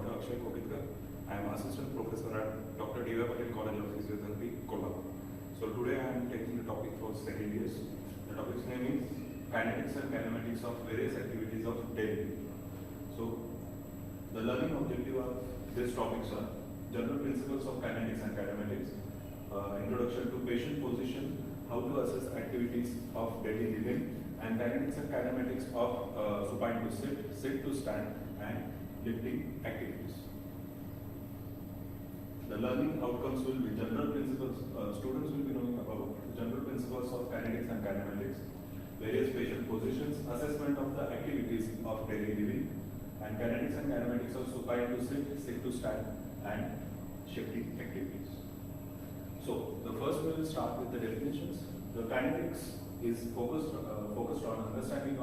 Dr. Akshay Kokitkar. I am Assistant Professor at Dr. Patil College of Physiotherapy, Kolkata. So today I am taking the topic for second years. The topic's name is Kinetics and Kinematics of various activities of daily living. So the learning objective of these topics are general principles of kinetics and kinematics, introduction to patient position, how to assess activities of daily living, and kinetics and kinematics of supine to sit, sit to stand, and lifting activities. The learning outcomes will be general principles. Students will be knowing about general principles of kinetics and kinematics, various patient positions, assessment of the activities of daily living, and kinetics and kinematics of supine to sit, sit to stand, and shifting activities. So the first we will start with the definitions. The kinetics is focused on understanding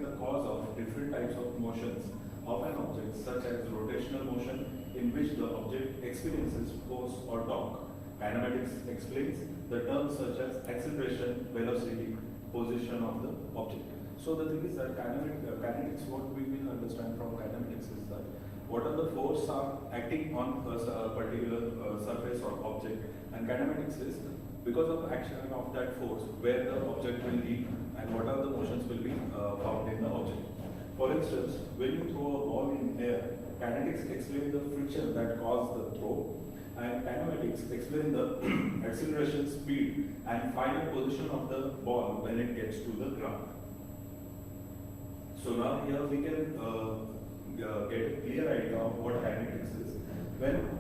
the cause of different types of motions of an object, such as rotational motion, in which the object experiences force or torque. Kinematics explains the terms such as acceleration, velocity, position of the object. So the thing is that kinetics, what we will understand from kinematics is that what are the forces are acting on a particular surface or object, and kinematics is because of action of that force where the object will be and what are the motions will be found in the object. For instance, when you throw a ball in air, kinetics explain the friction that caused the throw, and kinematics explain the acceleration, speed, and final position of the ball when it gets to the ground. So now here we can get a clear idea of what kinetics is.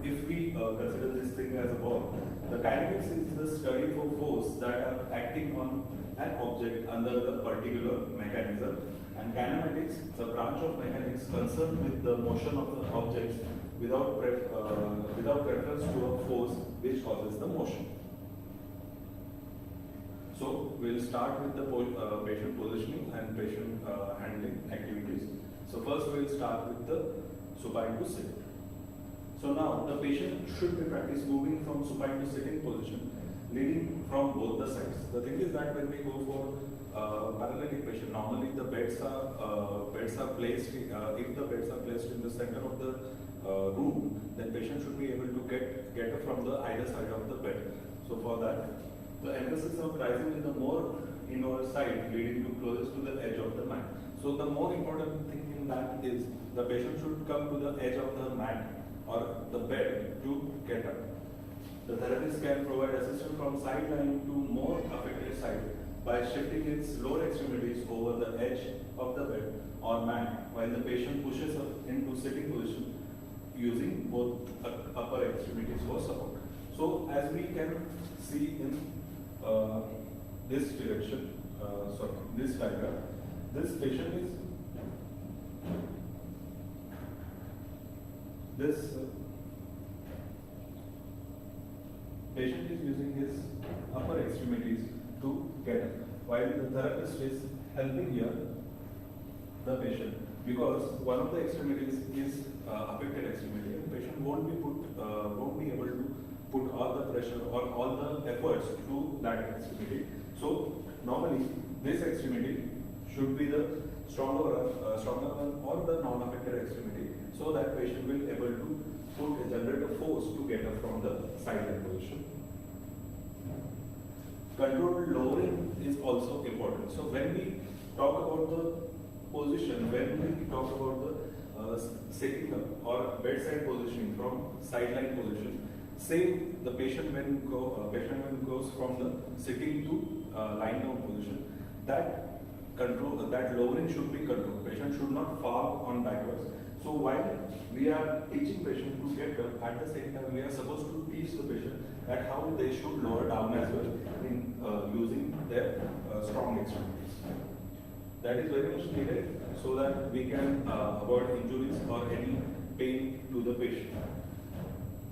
If we consider this thing as a ball, the kinetics is the study for force that are acting on an object under the particular mechanism, and kinematics, the branch of mechanics concerned with the motion of the objects without reference to a force which causes the motion. So we'll start with the patient positioning and patient handling activities. So first we'll start with the supine to sit. So now the patient should be practiced moving from supine to sitting position, leading from both the sides. The thing is that when we go for paralytic patient, normally the beds are placed. If the beds are placed in the center of the room, then patient should be able to get up from the either side of the bed. So for that, the emphasis of rising in the more inward side, leading to closest to the edge of the mat. So the more important thing in that is the patient should come to the edge of the mat or the bed to get up. The therapist can provide assistance from sideline to more affected side by shifting its lower extremities over the edge of the bed or mat while the patient pushes up into sitting position using both upper extremities for support. So as we can see in this direction, this diagram, this patient is patient is using his upper extremities to get up, while the therapist is helping here the patient, because one of the extremities is affected extremity, and the patient won't be able to put all the pressure or all the efforts to that extremity. So normally this extremity should be the stronger one or the non-affected extremity, so that patient will able to generate a force to get up from the sideline position. Controlled lowering is also important. So when we talk about the position, when we talk about the sitting up or bedside positioning from sideline position, say the patient when goes from the sitting to lying down position, that lowering should be controlled. Patient should not fall on backwards. So while we are teaching patient to get up, at the same time we are supposed to teach the patient that how they should lower down as well in using their strong extremities. That is very much needed so that we can avoid injuries or any pain to the patient.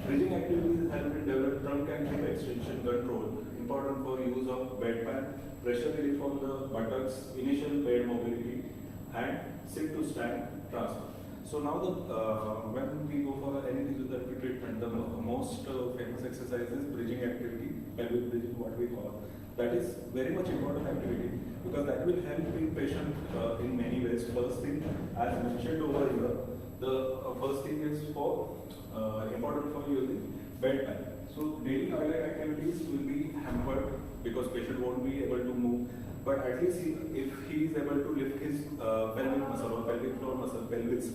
Bridging activities help in develop trunk and hip extension control, important for use of bedpan, pressure relief on the buttocks, initial bed mobility, and sit to stand transfer. So now when we go for any physiotherapy treatment, the most famous exercise is bridging activity, pelvic bridging, what we call. That is very much important activity because that will help in patient in many ways. First thing, as mentioned over here, The first thing is important for using bedtime. So daily toilet activities will be hampered because patient won't be able to move. But at least if he is able to lift his pelvic muscle or pelvic floor muscle, pelvis,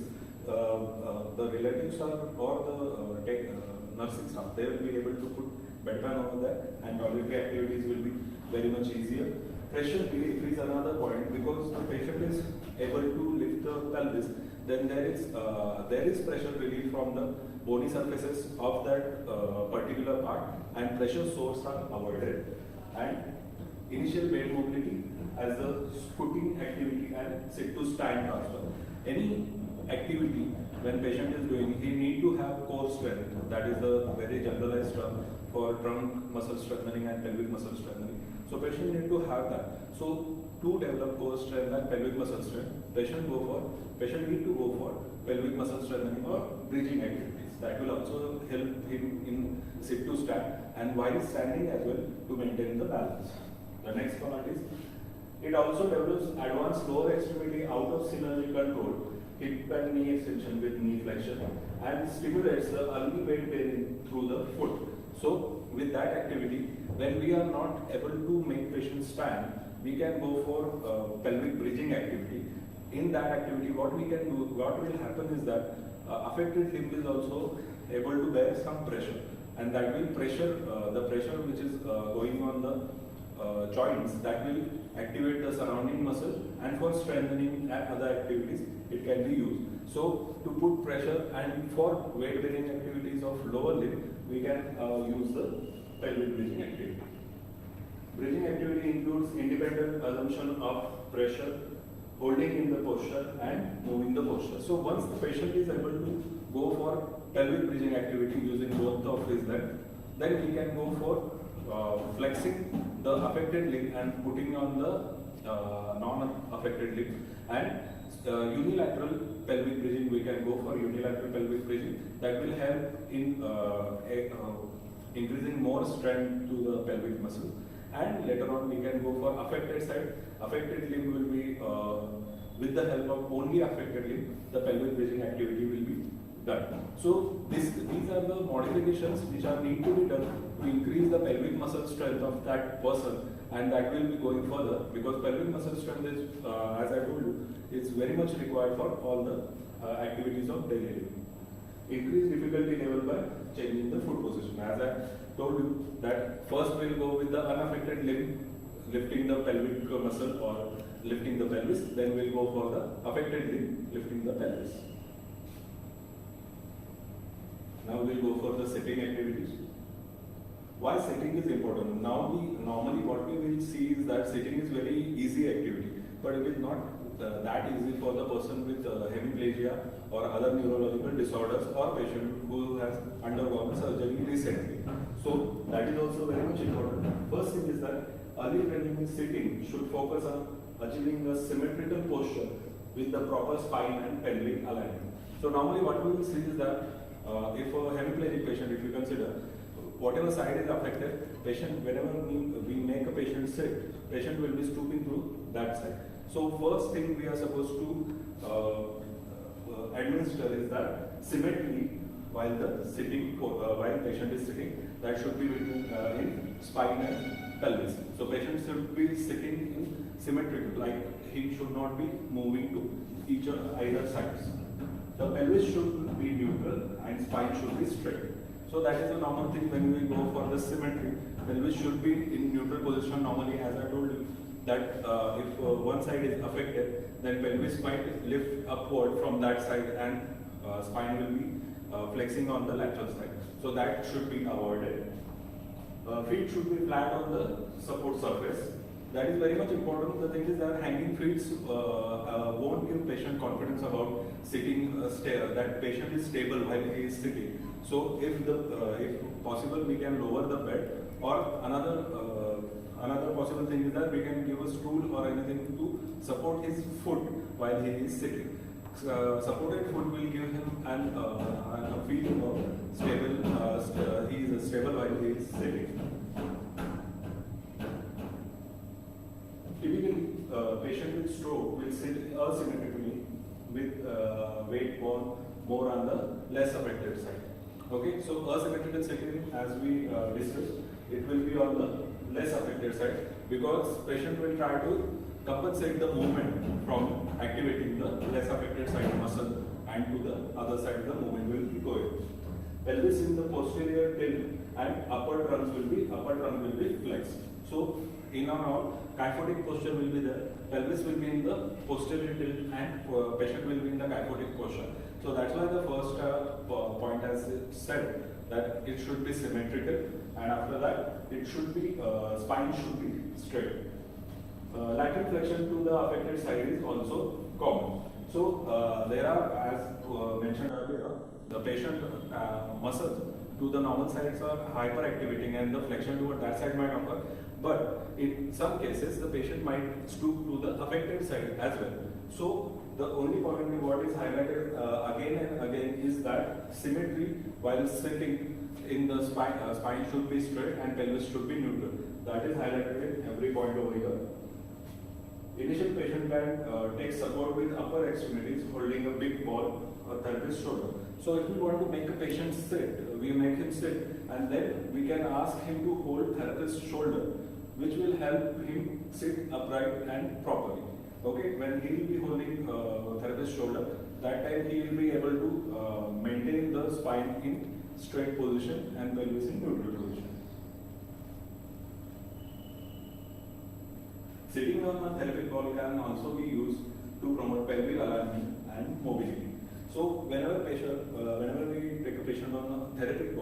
the relatives or the nursing staff, they will be able to put bedpan over there, and toiletry activities will be very much easier. Pressure relief is another point, because the patient is able to lift the pelvis, then there is pressure relief from the bony surfaces of that particular part, and pressure sores are avoided. And initial bed mobility as a scooting activity and sit to stand transfer. Any activity when patient is doing, he need to have core strength. That is the very generalized term for trunk muscle strengthening and pelvic muscle strengthening. So patient need to have that. So to develop core strength and pelvic muscle strength, patient need to go for pelvic muscle strengthening or bridging activities. That will also help him in sit to stand, and while standing as well, to maintain the balance. The next part is, it also develops advanced lower extremity out of synergy control, hip and knee extension with knee flexion, and stimulates the early weight bearing through the foot. So with that activity, when we are not able to make patients stand, we can go for pelvic bridging activity. In that activity, what we can do, what will happen is that affected limb is also able to bear some pressure, and that will the pressure which is going on the joints, that will activate the surrounding muscle, and for strengthening and other activities it can be used. So to put pressure and for weight bearing activities of lower limb, we can use the pelvic bridging activity. Bridging activity includes independent assumption of pressure, holding in the posture and moving the posture. So once the patient is able to go for pelvic bridging activity using both of his legs, then we can go for flexing the affected limb and putting on the non-affected limb, and unilateral pelvic bridging, we can go for unilateral pelvic bridging. That will help in increasing more strength to the pelvic muscle. And later on we can go for affected side. Affected limb will be with the help of only affected limb, the pelvic bridging activity will be done. So these are the modifications which are need to be done to increase the pelvic muscle strength of that person, and that will be going further, because pelvic muscle strength is, as I told you, is very much required for all the activities of daily living. Increase difficulty level by changing the foot position. As I told you, that first we'll go with the unaffected limb, lifting the pelvic muscle or lifting the pelvis, then we'll go for the affected limb, lifting the pelvis. Now we'll go for the sitting activities. Why sitting is important? Normally what we will see is that sitting is very easy activity, but it is not that easy for the person with hemiplegia or other neurological disorders, or patient who has undergone surgery recently. So that is also very much important. First thing is that early training in sitting should focus on achieving a symmetrical posture with the proper spine and pelvic alignment. So normally what we will see is that if a hemiplegic patient, if you consider, whatever side is affected, patient, whenever we make a patient sit, patient will be stooping to that side. So first thing we are supposed to administer is that symmetry while while patient is sitting, that should be between in spine and pelvis. So patient should be sitting in symmetrical, like he should not be moving to each or either sides. The pelvis should be neutral and spine should be straight. So that is a normal thing when we go for the symmetry. Pelvis should be in neutral position normally, as I told you, that if one side is affected, then pelvis might lift upward from that side, and spine will be flexing on the lateral side. So that should be avoided. Feet should be flat on the support surface. That is very much important. The thing is that hanging feet won't give patient confidence about sitting that patient is stable while he is sitting. So if possible, we can lower the bed, or another possible thing is that we can give a stool or anything to support his foot while he is sitting. Supported foot will give him a feeling of stable. He is stable while he is sitting. Typically, patient with stroke will sit asymmetrically with weight more on the less affected side. Okay, so asymmetrical sitting, as we discussed, it will be on the less affected side because patient will try to compensate the movement from activating the less affected side muscle, and to the other side the movement will be going. Pelvis in the posterior tilt and upper trunk will be flexed. So in and out, kyphotic posture will be there. Pelvis will be in the posterior tilt and patient will be in the kyphotic posture. So that's why the first point has said that it should be symmetrical, and after that it should be spine should be straight. Lateral flexion to the affected side is also common. So there are, as mentioned earlier, the patient muscles to the normal sides are hyperactivating and the flexion toward that side might occur. But in some cases, the patient might stoop to the affected side as well. So the only point what is highlighted again and again is that symmetry while sitting in the spine should be straight and pelvis should be neutral. That is highlighted in every point over here. Initial patient can take support with upper extremities holding a big ball or therapist shoulder. So if we want to make a patient sit, we make him sit and then we can ask him to hold therapist's shoulder, which will help him sit upright and properly. Okay, when he will be holding therapist's shoulder, that time he will be able to maintain the spine in straight position and pelvis in neutral position. Sitting on a therapeutic ball can also be used to promote pelvic alignment and mobility. So whenever we take a patient on a therapeutic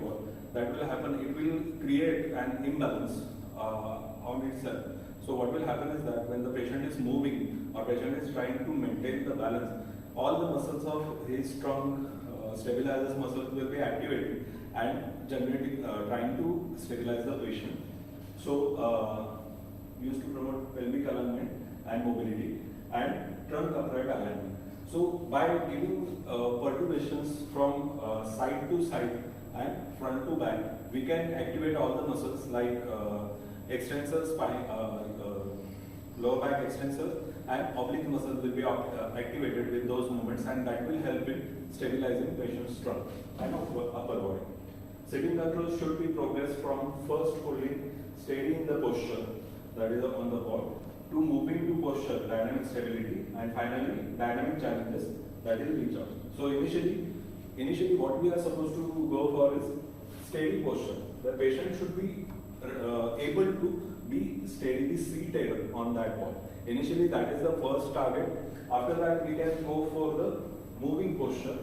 ball, that will happen. It will create an imbalance on itself. So what will happen is that when the patient is moving or patient is trying to maintain the balance, all the muscles of his trunk stabilizers muscles will be activated and generating trying to stabilize the patient. So used to promote pelvic alignment and mobility and trunk upright alignment. So by giving perturbations from side to side and front to back, we can activate all the muscles like extensor spine, lower back extensor and oblique muscles will be activated with those movements, and that will help in stabilizing patient's trunk and upper body. Sitting control should be progressed from first holding steady in the posture, that is on the ball, to moving to posture, dynamic stability, and finally dynamic challenges, that is reach out. So initially what we are supposed to go for is steady posture. The patient should be able to be steadily seated on that ball. Initially that is the first target. After that we can go for the moving posture,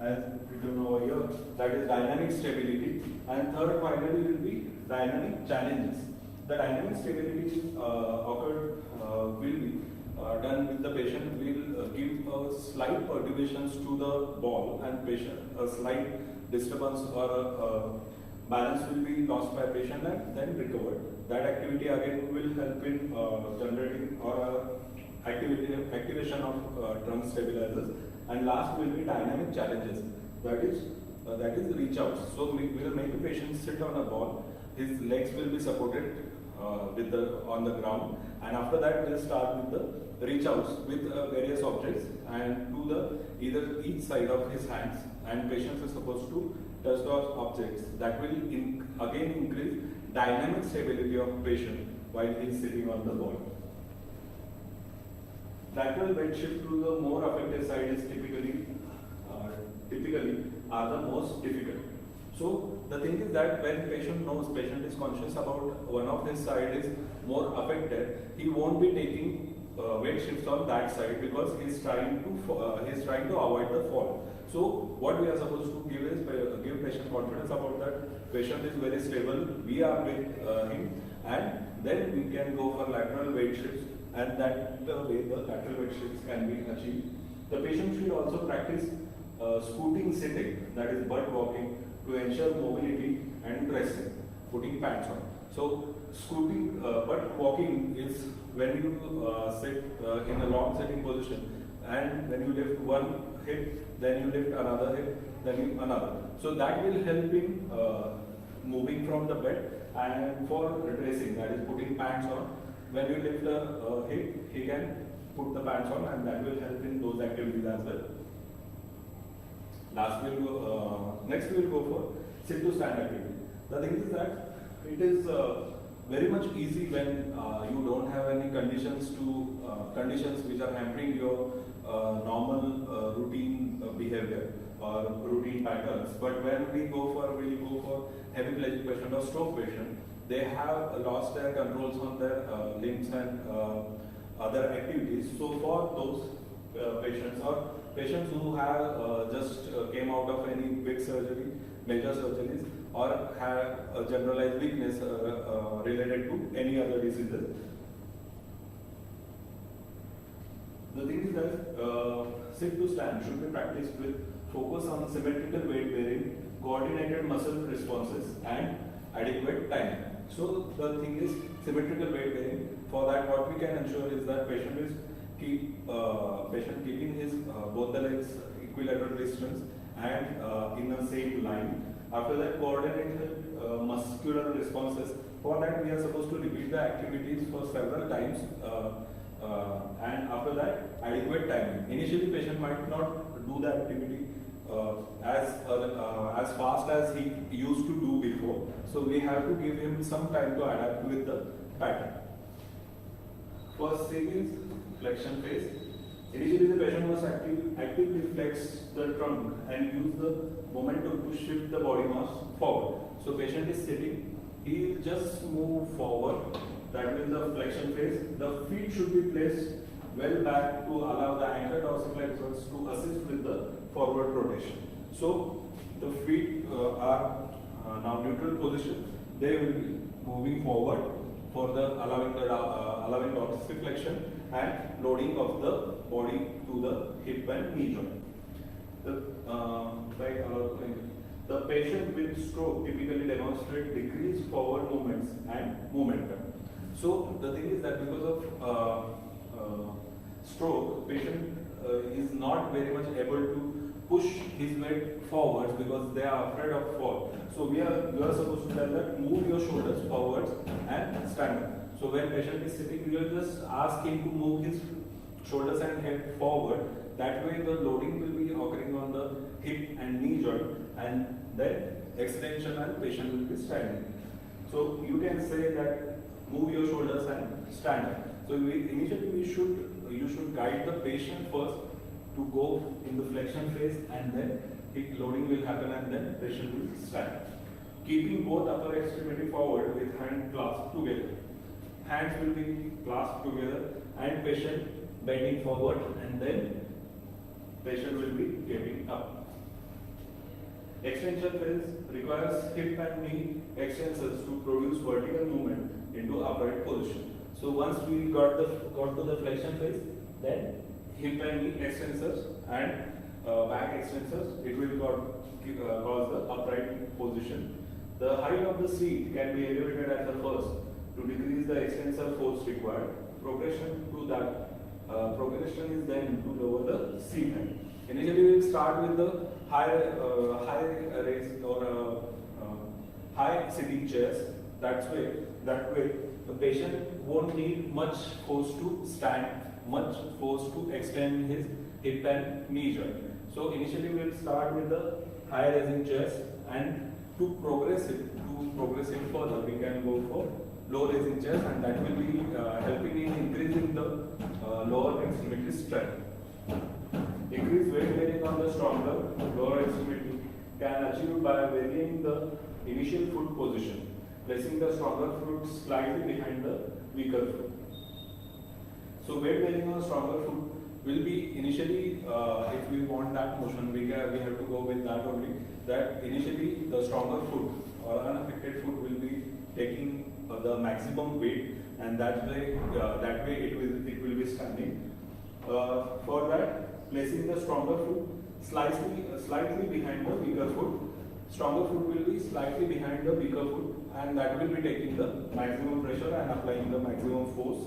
as written over here, that is dynamic stability, and third finally will be dynamic challenges. The dynamic stability will be done with the patient will give a slight perturbations to the ball, and patient a slight disturbance or balance will be lost by patient and then recovered. That activity again will help in generating or activation of trunk stabilizers, and last will be dynamic challenges. That is reach out. So we will make the patient sit on a ball. His legs will be supported on the ground, and after that we'll start with the reach outs with various objects and to the either each side of his hands, and patient is supposed to touch those objects. That will again increase dynamic stability of patient while he is sitting on the ball. Lateral bed shift to the more affected side is typically are the most difficult. So the thing is that when patient is conscious about one of his side is more affected, he won't be taking weight shifts on that side because he's trying to avoid the fall. So what we are supposed to give is give patient confidence about that patient is very stable, we are with him, and then we can go for lateral weight shifts, and that the way the lateral weight shifts can be achieved. The patient should also practice scooting sitting, that is butt walking, to ensure mobility and pressing, putting pants on. So scooting, butt walking is when you sit in a long sitting position, and when you lift one hip, then you lift another hip, then another. So that will help in moving from the bed, and for dressing, that is putting pants on. When you lift the hip, he can put the pants on, and that will help in those activities as well. Next we will go for sit to stand activity. The thing is that it is very much easy when you don't have any conditions which are hampering your normal routine behavior or routine patterns. But when we go for hemiplegic patient or stroke patient, they have lost their controls on their limbs and other activities. So for those patients or patients who have just came out of any big surgery, major surgeries, or have a generalized weakness related to any other diseases. The thing is that sit to stand should be practiced with focus on symmetrical weight bearing, coordinated muscle responses, and adequate timing. So the thing is symmetrical weight bearing. For that, what we can ensure is that patient keeping his both the legs equilateral distance and in a same line. After that, coordinated muscular responses. For that, we are supposed to repeat the activities for several times, and after that, adequate timing. Initially, patient might not do the activity as fast as he used to do before. So we have to give him some time to adapt with the pattern. First thing is flexion phase. Initially, the patient must actively flex the trunk and use the momentum to shift the body mass forward. So patient is sitting, he will just move forward. That means the flexion phase. The feet should be placed well back to allow the anchor dorsiflexors to assist with the forward rotation. So the feet are now neutral position. They will be moving forward for the allowing dorsiflexion and loading of the body to the hip and knee joint. The patient with stroke typically demonstrate decreased forward movements and momentum. So the thing is that because of stroke, patient is not very much able to push his weight forwards because they are afraid of fall. So you are supposed to tell that move your shoulders forwards and stand up. So when patient is sitting, you will just ask him to move his shoulders and head forward. That way the loading will be occurring on the hip and knee joint, and then extension and patient will be standing. So you can say that move your shoulders and stand up. So initially you should guide the patient first to go in the flexion phase, and then hip loading will happen and then patient will stand. Keeping both upper extremity forward with hand clasped together. Hands will be clasped together and patient bending forward, and then patient will be getting up. Extension phase requires hip and knee extensors to produce vertical movement into upright position. So once we got to the flexion phase, then hip and knee extensors and back extensors, it will cause the upright position. The height of the seat can be elevated at the first to decrease the extensor force required. Progression is then to lower the seat height. Initially, we will start with the high sitting chairs. That way, the patient won't need much force to stand, much force to extend his hip and knee joint. So initially, we will start with the high raising chairs, and to progress it further, we can go for low raising chairs, and that will be helping in increasing the lower extremity strength. Increased weight bearing on the stronger lower extremity can achieve by varying the initial foot position, placing the stronger foot slightly behind the weaker foot. So weight bearing on stronger foot will be initially, if we want that motion, we have to go with that only. That initially the stronger foot or unaffected foot will be taking the maximum weight, and that way it will be standing. For that, placing the stronger foot slightly behind the weaker foot. Stronger foot will be slightly behind the weaker foot, and that will be taking the maximum pressure and applying the maximum force.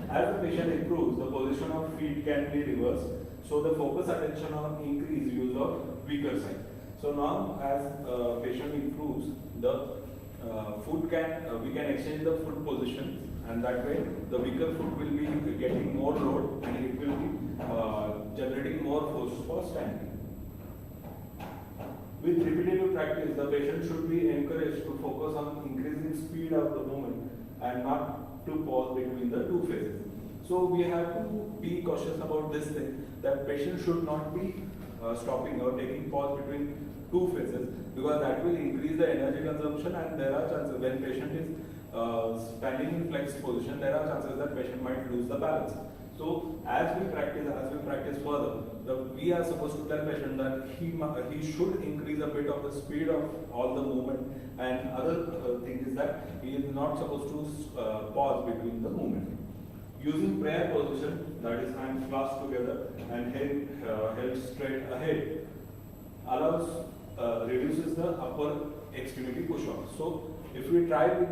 As the patient improves, the position of feet can be reversed, so the focus attention on increased use of weaker side. So now, as patient improves, the we can exchange the foot position, and that way the weaker foot will be getting more load and it will be generating more force for standing. With repetitive practice, the patient should be encouraged to focus on increasing speed of the movement and not to pause between the two phases. So we have to be cautious about this thing, that patient should not be stopping or taking pause between two phases, because that will increase the energy consumption, and there are chances when patient is standing in flexed position, there are chances that patient might lose the balance. So as we practice further, we are supposed to tell patient that he should increase a bit of the speed of all the movement, and other thing is that he is not supposed to pause between the movement. Using prayer position, that is hands clasped together and head held straight ahead, reduces the upper extremity push-off. So if we try with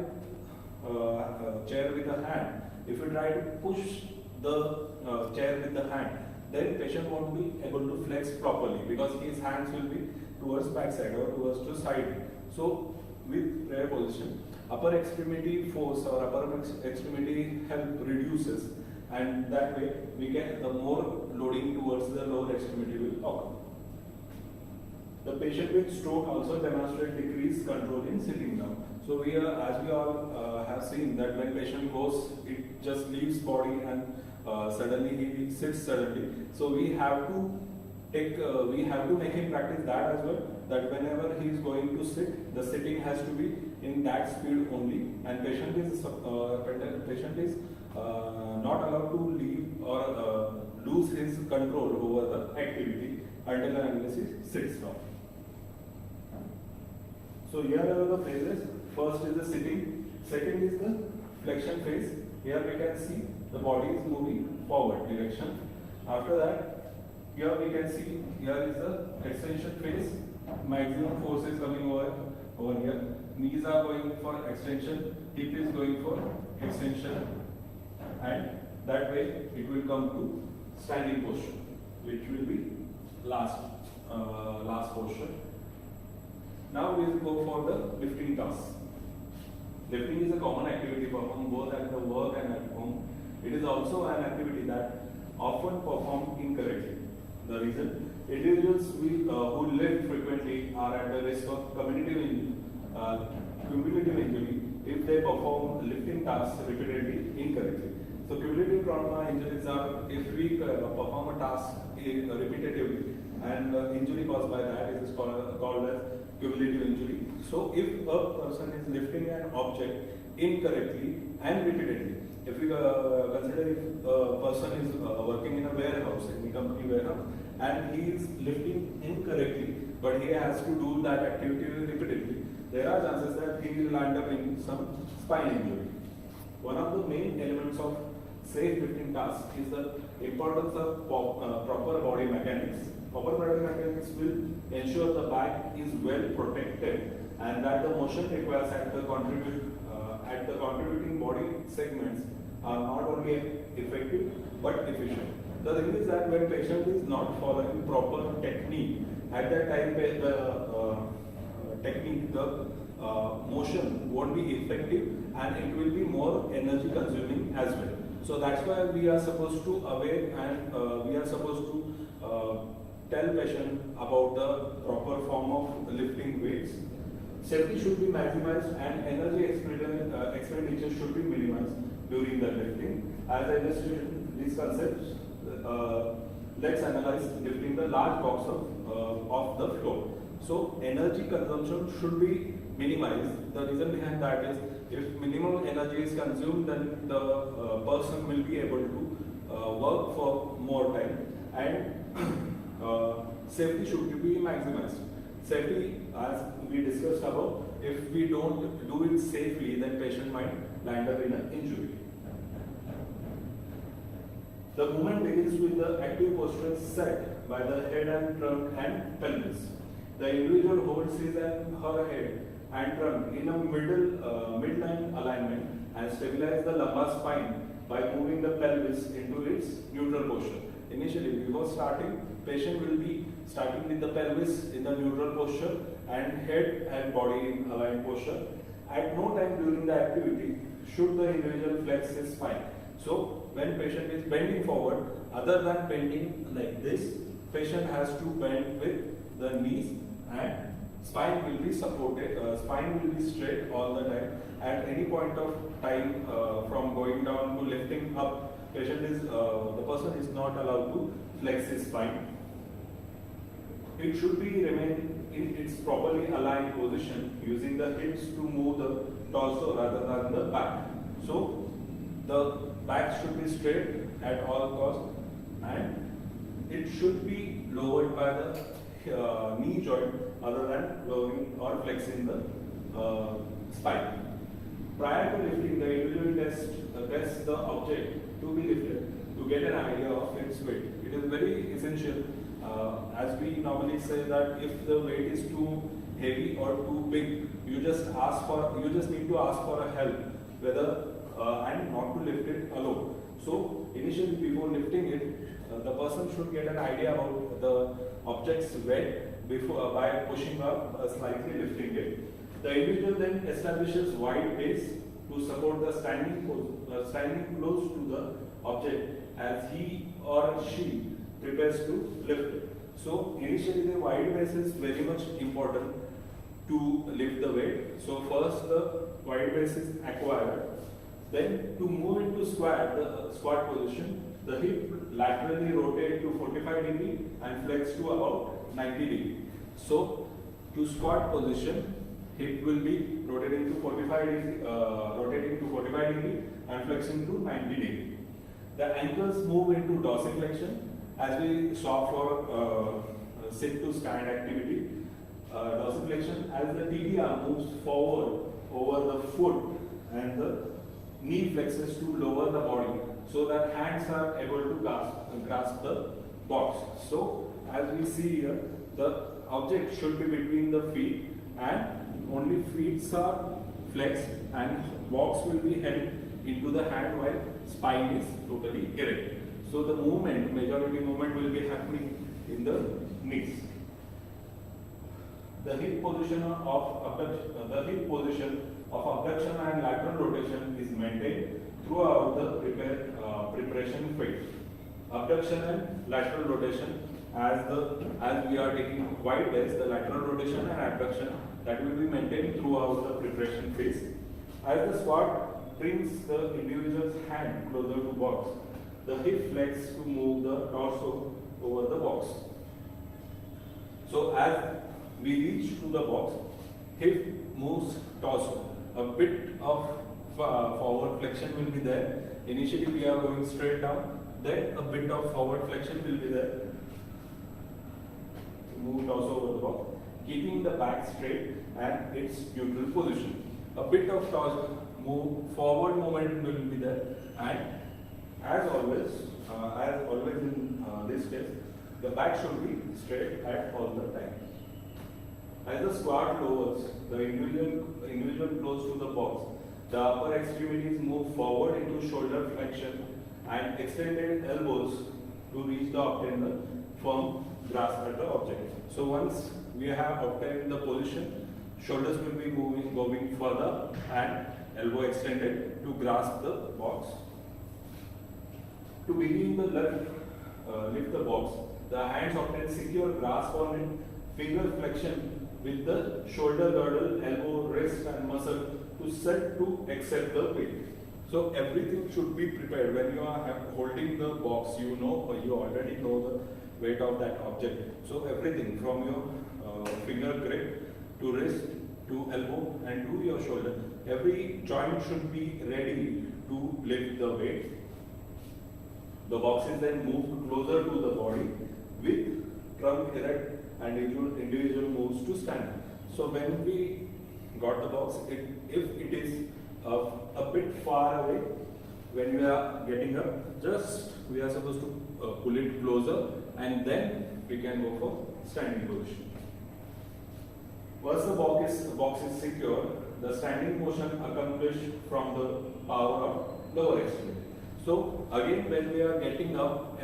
chair with the hand, if we try to push the chair with the hand, then patient won't be able to flex properly, because his hands will be towards backside or towards the side. So with prayer position, upper extremity force or upper extremity help reduces, and that way we get the more loading towards the lower extremity will occur. The patient with stroke also demonstrate decreased control in sitting down. So as we all have seen, that when patient goes, it just leaves body and suddenly he sits suddenly. So we have to make him practice that as well, that whenever he is going to sit, the sitting has to be in that speed only, and patient is not allowed to leave or lose his control over the activity until and unless he sits down. So here are the phases. First is the sitting, second is the flexion phase. Here we can see the body is moving forward direction. After that, here we can see, here is the extension phase. Maximum force is coming over here. Knees are going for extension, hip is going for extension, and that way it will come to standing posture, which will be last posture. Now we will go for the lifting task. Lifting is a common activity performed both at the work and at home. It is also an activity that often performed incorrectly. The reason, individuals who lift frequently are at the risk of cumulative injury if they perform lifting tasks repeatedly incorrectly. So cumulative trauma injuries are if we perform a task repetitively, and injury caused by that is called as cumulative injury. So if a person is lifting an object incorrectly and repeatedly, if we consider if a person is working in a warehouse, in a company warehouse, and he is lifting incorrectly, but he has to do that activity repeatedly, there are chances that he will end up in some spine injury. One of the main elements of safe lifting tasks is the importance of proper body mechanics. Proper body mechanics will ensure the back is well protected and that the motion required at the contributing body segments are not only effective but efficient. The thing is that when patient is not following proper technique, at that time the motion won't be effective and it will be more energy consuming as well. So that's why we are supposed to aware and we are supposed to tell patient about the proper form of lifting weights. Safety should be maximized and energy expenditure should be minimized during the lifting. As I illustrated these concepts, let's analyze lifting the large box of the floor. So energy consumption should be minimized. The reason behind that is if minimal energy is consumed, then the person will be able to work for more time, and safety should be maximized. Safety, as we discussed above, if we don't do it safely, then patient might land up in an injury. The movement begins with the active posture set by the head and trunk and pelvis. The individual holds his and her head and trunk in a midline alignment and stabilize the lumbar spine by moving the pelvis into its neutral posture. Initially, before starting, patient will be starting with the pelvis in the neutral posture and head and body in aligned posture. At no time during the activity should the individual flex his spine. So, when patient is bending forward, other than bending like this, patient has to bend with the knees and Spine will be supported, spine will be straight all the time. At any point of time, from going down to lifting up, the person is not allowed to flex his spine. It should be remain in its properly aligned position, using the hips to move the torso rather than the back. So the back should be straight at all costs, and it should be lowered by the knee joint other than lowering or flexing the spine. Prior to lifting, the individual tests the object to be lifted to get an idea of its weight. It is very essential, as we normally say, that if the weight is too heavy or too big, you just need to ask for a help, whether and not to lift it alone. So initially, before lifting it, the person should get an idea about the object's weight by pushing up, slightly lifting it. The individual then establishes wide base to support the standing close to the object as he or she prepares to lift it. So initially the wide base is very much important to lift the weight. So first the wide base is acquired. Then to move into the squat position, the hip laterally rotate to 45 degree and flex to about 90 degree. So to squat position, hip will be rotating to 45 degree and flexing to 90 degree. The ankles move into dorsiflexion, as we saw for sit to stand activity. Dorsiflexion, as the TDR moves forward over the foot and the knee flexes to lower the body, so that hands are able to grasp the box. So as we see here, the object should be between the feet, and only feet are flexed and box will be held into the hand while spine is totally erect. So the majority movement will be happening in the knees. The hip position of abduction and lateral rotation is maintained throughout the preparation phase. Abduction and lateral rotation, as we are taking wide base, the lateral rotation and abduction, that will be maintained throughout the preparation phase. As the squat brings the individual's hand closer to box, the hip flex to move the torso over the box. So as we reach to the box, hip moves torso. A bit of forward flexion will be there. Initially we are going straight down, then a bit of forward flexion will be there. Move torso over the box, keeping the back straight and its neutral position. A bit of forward movement will be there, and as always in this case, the back should be straight at all the time. As the squat lowers, the individual close to the box, the upper extremities move forward into shoulder flexion and extended elbows to reach the obtained firm grasp at the object. So once we have obtained the position, shoulders will be moving further and elbow extended to grasp the box. To begin the lift the box, the hands obtain secure grasp on it, finger flexion with the shoulder girdle, elbow, wrist and muscle to set to accept the weight. So everything should be prepared. When you are holding the box, you already know the weight of that object. So everything from your finger grip to wrist to elbow and to your shoulder, every joint should be ready to lift the weight. The box is then moved closer to the body with trunk erect and individual moves to stand. So when we got the box, if it is a bit far away, when we are getting up, we are supposed to pull it closer, and then we can go for standing position. Once the box is secure, the standing motion accomplished from the power of lower extremity. So again, when we are getting up,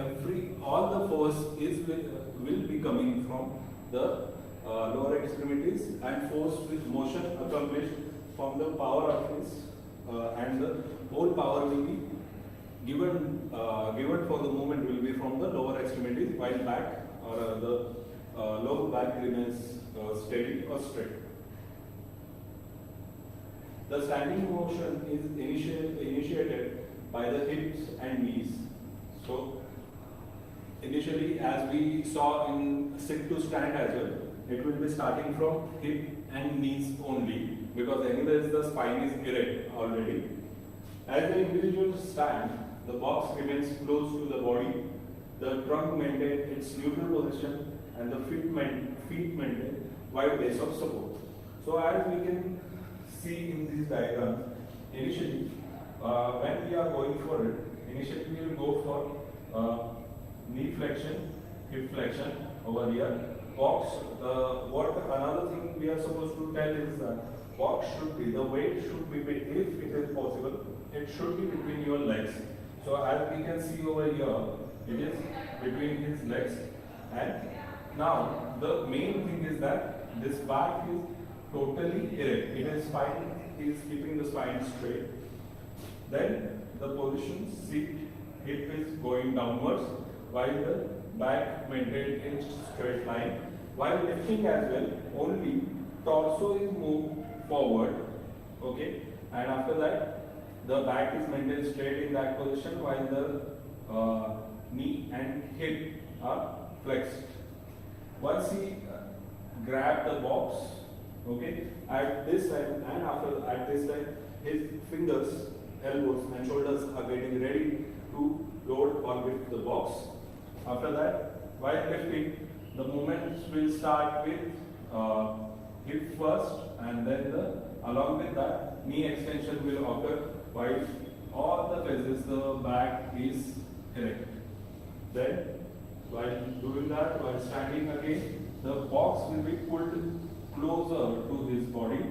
all the force will be coming from the lower extremities, and force with motion accomplished from the power of this, and the whole power will be given for the movement will be from the lower extremities, while back or the lower back remains steady or straight. The standing motion is initiated by the hips and knees. So initially, as we saw in sit to stand as well, it will be starting from hip and knees only, because anyways the spine is erect already. As the individual stand, the box remains close to the body, the trunk maintains its neutral position, and the feet maintain wide base of support. So as we can see in this diagram, initially when we are going for it, initially we will go for knee flexion, hip flexion over here. Box, another thing we are supposed to tell is that box should be, the weight should be, if it is possible, it should be between your legs. So as we can see over here, it is between his legs. And now the main thing is that this back is totally erect. It is spine, he is keeping the spine straight. Then the position seat, hip is going downwards, while the back maintained in straight line. While lifting as well, only torso is moved forward, okay, and after that the back is maintained straight in that position, while the knee and hip are flexed. Once he grab the box, okay, at this time and at this time, his fingers, elbows and shoulders are getting ready to load or lift the box. After that, while lifting, the movements will start with hip first, and then along with that, knee extension will occur while all the phases the back is erect. Then, while doing that, while standing again, the box will be pulled closer to his body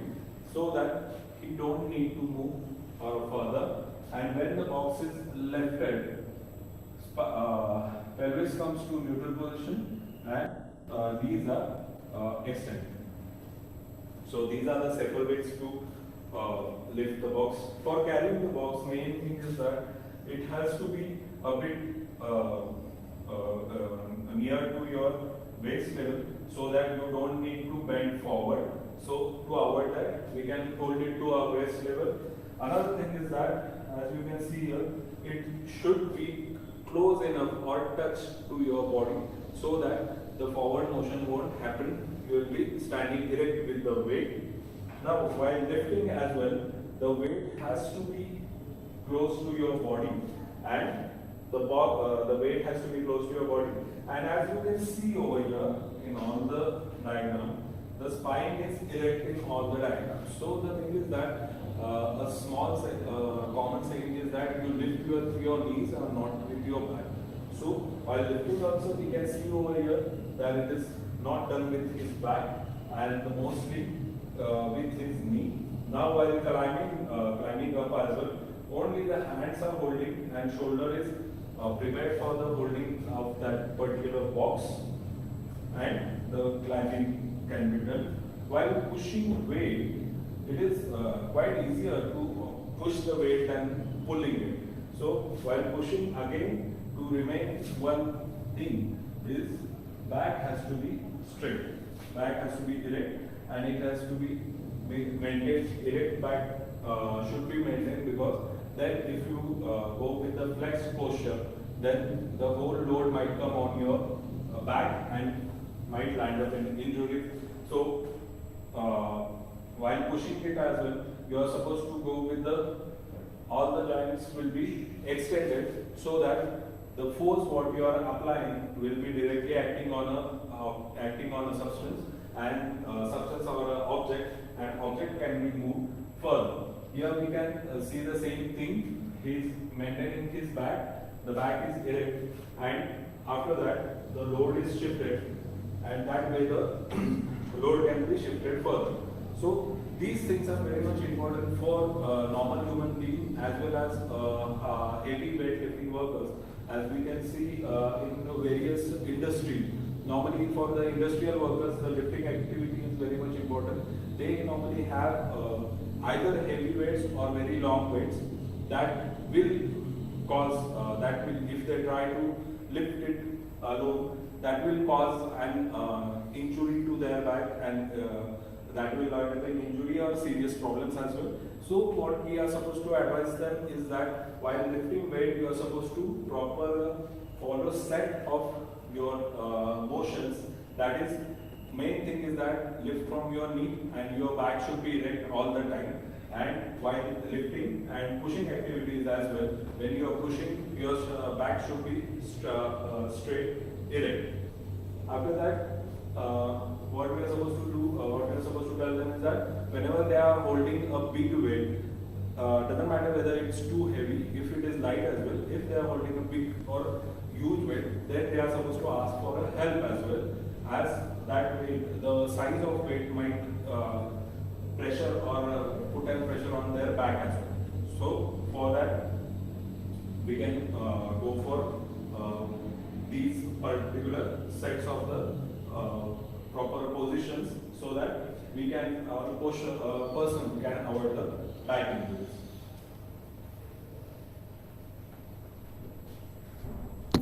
so that he don't need to move further. And when the box is lifted, pelvis comes to neutral position and these are extended. So these are the several ways to lift the box. For carrying the box, main thing is that it has to be a bit near to your waist level, so that you don't need to bend forward. So to avoid that, we can hold it to our waist level. Another thing is that, as you can see here, it should be close enough or touch to your body so that the forward motion won't happen. You will be standing erect with the weight. Now, while lifting as well, the weight has to be close to your body, and the weight has to be close to your body. And as you can see over here in all the diagram, the spine is erect in all the diagrams. So the thing is that a small common saying is that you lift with your knees and not with your back. So while lifting also, we can see over here that it is not done with his back and mostly with his knee. Now while climbing up as well, only the hands are holding and shoulder is prepared for the holding of that particular box, and the climbing can be done. While pushing weight, it is quite easier to push the weight than pulling it. So while pushing, again, to remain one thing is back has to be straight, back has to be erect, and it has to be maintained. Erect back should be maintained, because then if you go with the flexed posture, then the whole load might come on your back and might land up in injury. So while pushing it as well, you are supposed to go with all the joints will be extended, so that the force what you are applying will be directly acting on a substance, and substance or an object, and object can be moved further. Here we can see the same thing. He is maintaining his back, the back is erect, and after that the load is shifted, and that way the load can be shifted further. So these things are very much important for normal human being as well as heavy weightlifting workers. As we can see in various industries, normally for the industrial workers, the lifting activity is very much important. They normally have either heavy weights or very long weights that will cause, if they try to lift it alone, that will cause an injury to their back, and and that will avoid injury or serious problems as well. So what we are supposed to advise them is that while lifting weight, you are supposed to proper follow set of your motions. That is, main thing is that lift from your knee and your back should be erect all the time. And while lifting and pushing activities as well, when you are pushing, your back should be straight, erect. After that, what we are supposed to do, what we are supposed to tell them is that whenever they are holding a big weight, doesn't matter whether it's too heavy, if it is light as well, if they are holding a big or huge weight, then they are supposed to ask for help as well, as that weight, the size of weight might pressure or put a pressure on their back as well. So for that, we can go for these particular sets of the proper positions, so that we can, person can avoid the back injuries.